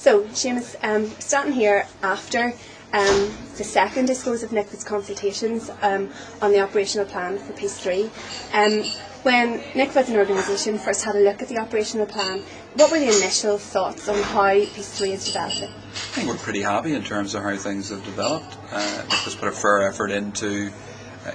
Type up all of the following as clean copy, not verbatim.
So, Seamus, standing here after the second, I suppose, of NICVA's consultations on the operational plan for Peace 3, when NICVA as an organisation first had a look at the operational plan, what were the initial thoughts on how Peace 3 is developing? I think we're pretty happy in terms of how things have developed. NICVA's put a fair effort into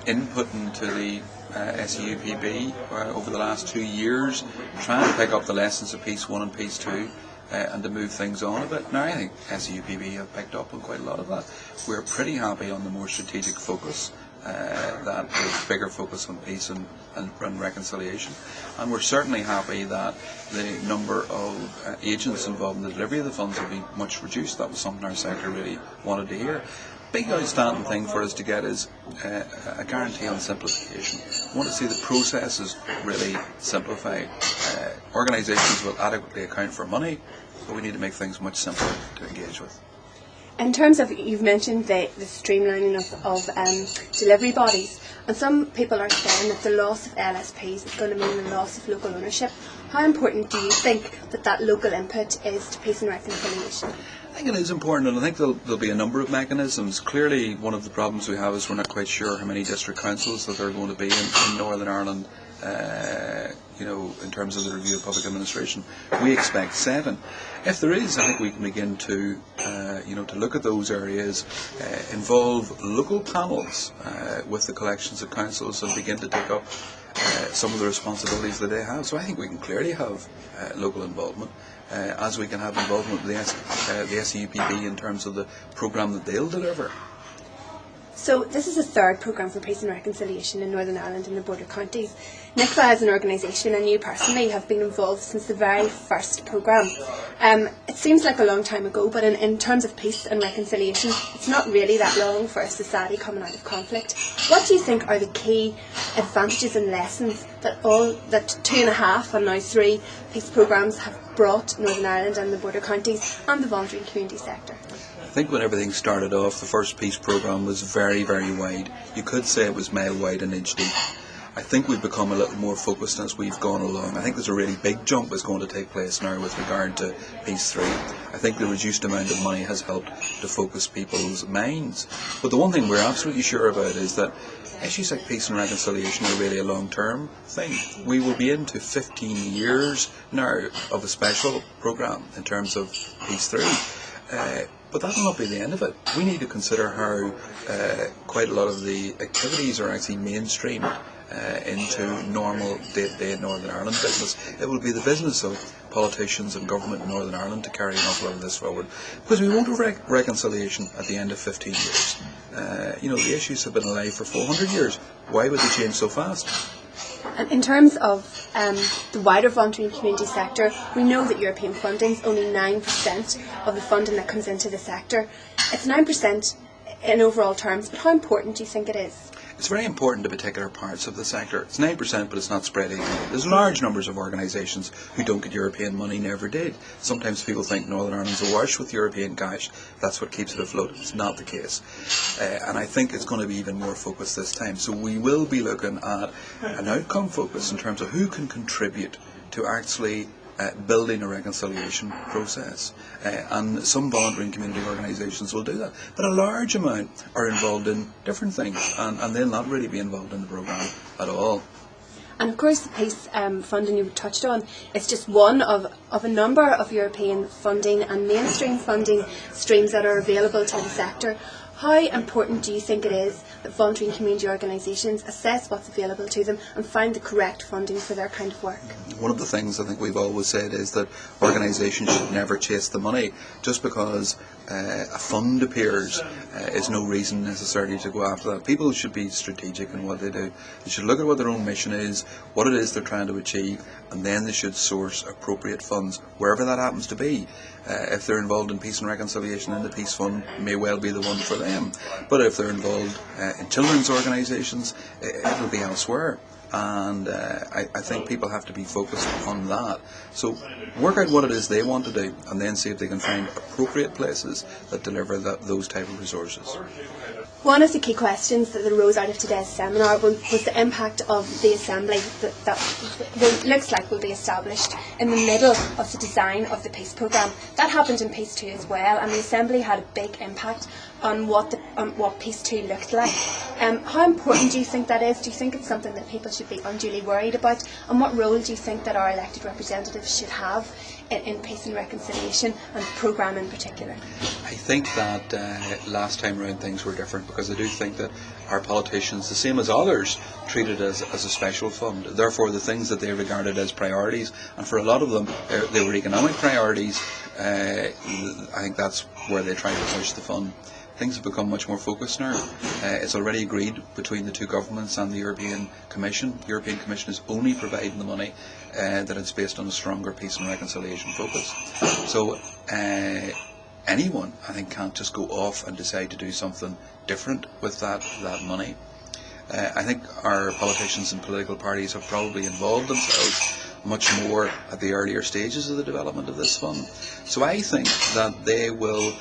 input into the SEUPB over the last 2 years, trying to pick up the lessons of Peace 1 and Peace 2 and to move things on a bit. Now I think SEUPB have picked up on quite a lot of that. We're pretty happy on the more strategic focus, that is bigger focus on peace and reconciliation. And we're certainly happy that the number of agents involved in the delivery of the funds will be much reduced. That was something our sector really wanted to hear. Big outstanding thing for us to get is a guarantee on simplification. We want to see the processes really simplified. Organisations will adequately account for money, but we need to make things much simpler to engage with. In terms of, you've mentioned the streamlining of delivery bodies, and some people are saying that the loss of LSPs is going to mean the loss of local ownership. How important do you think that local input is to peace and reconciliation? I think it is important, and I think there'll be a number of mechanisms. Clearly, one of the problems we have is we're not quite sure how many district councils that there are going to be in Northern Ireland. In terms of the review of public administration, we expect 7. If there is, I think we can begin to look at those areas, involve local panels with the collections of councils, and begin to take up some of the responsibilities that they have. So I think we can clearly have local involvement, as we can have involvement with the SEUPB in terms of the programme that they'll deliver. So this is the third programme for peace and reconciliation in Northern Ireland and the border counties. NICVA as an organisation and you personally have been involved since the very first programme. It seems like a long time ago, but in terms of peace and reconciliation, it's not really that long for a society coming out of conflict. What do you think are the key advantages and lessons that 2.5 and now 3 peace programmes have brought Northern Ireland and the border counties and the voluntary and community sector? I think when everything started off, the first peace programme was very, very wide. You could say it was mile wide and inch deep. I think we've become a little more focused as we've gone along. I think there's a really big jump that's going to take place now with regard to Peace 3. I think the reduced amount of money has helped to focus people's minds. But the one thing we're absolutely sure about is that issues like peace and reconciliation are really a long-term thing. We will be into 15 years now of a special programme in terms of Peace 3. But that will not be the end of it. We need to consider how quite a lot of the activities are actually mainstreamed into normal day-to-day in Northern Ireland business. It will be the business of politicians and government in Northern Ireland to carry an awful lot of this forward. Because we won't have reconciliation at the end of 15 years. The issues have been alive for 400 years. Why would they change so fast? And in terms of the wider voluntary and community sector, we know that European funding is only 9% of the funding that comes into the sector. It's 9% in overall terms, but how important do you think it is? It's very important to particular parts of the sector. It's 9%, but it's not spread evenly. There's large numbers of organisations who don't get European money, never did. Sometimes people think Northern Ireland's awash with European cash. That's what keeps it afloat. It's not the case. And I think it's going to be even more focused this time. So we will be looking at an outcome focus in terms of who can contribute to actually building a reconciliation process. And some voluntary and community organisations will do that. But a large amount are involved in different things, and they'll not really be involved in the programme at all. And of course the peace funding you touched on is just one of a number of European funding and mainstream funding streams that are available to the sector. How important do you think it is that voluntary and community organisations assess what's available to them and find the correct funding for their kind of work? One of the things I think we've always said is that organisations should never chase the money. Just because a fund appears is no reason necessarily to go after that. People should be strategic in what they do. They should look at what their own mission is, what it is they're trying to achieve, and then they should source appropriate funds, wherever that happens to be. If they're involved in peace and reconciliation, then the Peace Fund may well be the one for them. But if they're involved in children's organisations, it'll be elsewhere. And I think people have to be focused on that. So work out what it is they want to do, and then see if they can find appropriate places that deliver those type of resources. One of the key questions that arose out of today's seminar was the impact of the Assembly that looks like will be established in the middle of the design of the peace programme. That happened in Peace 2 as well, and the Assembly had a big impact on what Peace 2 looked like. How important do you think that is? Do you think it's something that people should be unduly worried about? And what role do you think that our elected representatives should have in peace and reconciliation, and the programme in particular? I think that last time around things were different, because I do think that our politicians, the same as others, treat it as a special fund. Therefore, the things that they regarded as priorities, and for a lot of them they were economic priorities, I think that's where they tried to push the fund. Things have become much more focused now. It's already agreed between the two governments and the European Commission. The European Commission is only providing the money that it's based on a stronger peace and reconciliation focus. So anyone, I think, can't just go off and decide to do something different with that money. I think our politicians and political parties have probably involved themselves much more at the earlier stages of the development of this fund. So I think that they will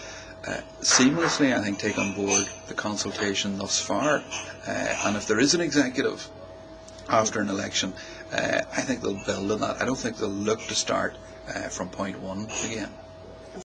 seamlessly, I think, take on board the consultation thus far, and if there is an executive after an election, I think they'll build on that. I don't think they'll look to start from point one again.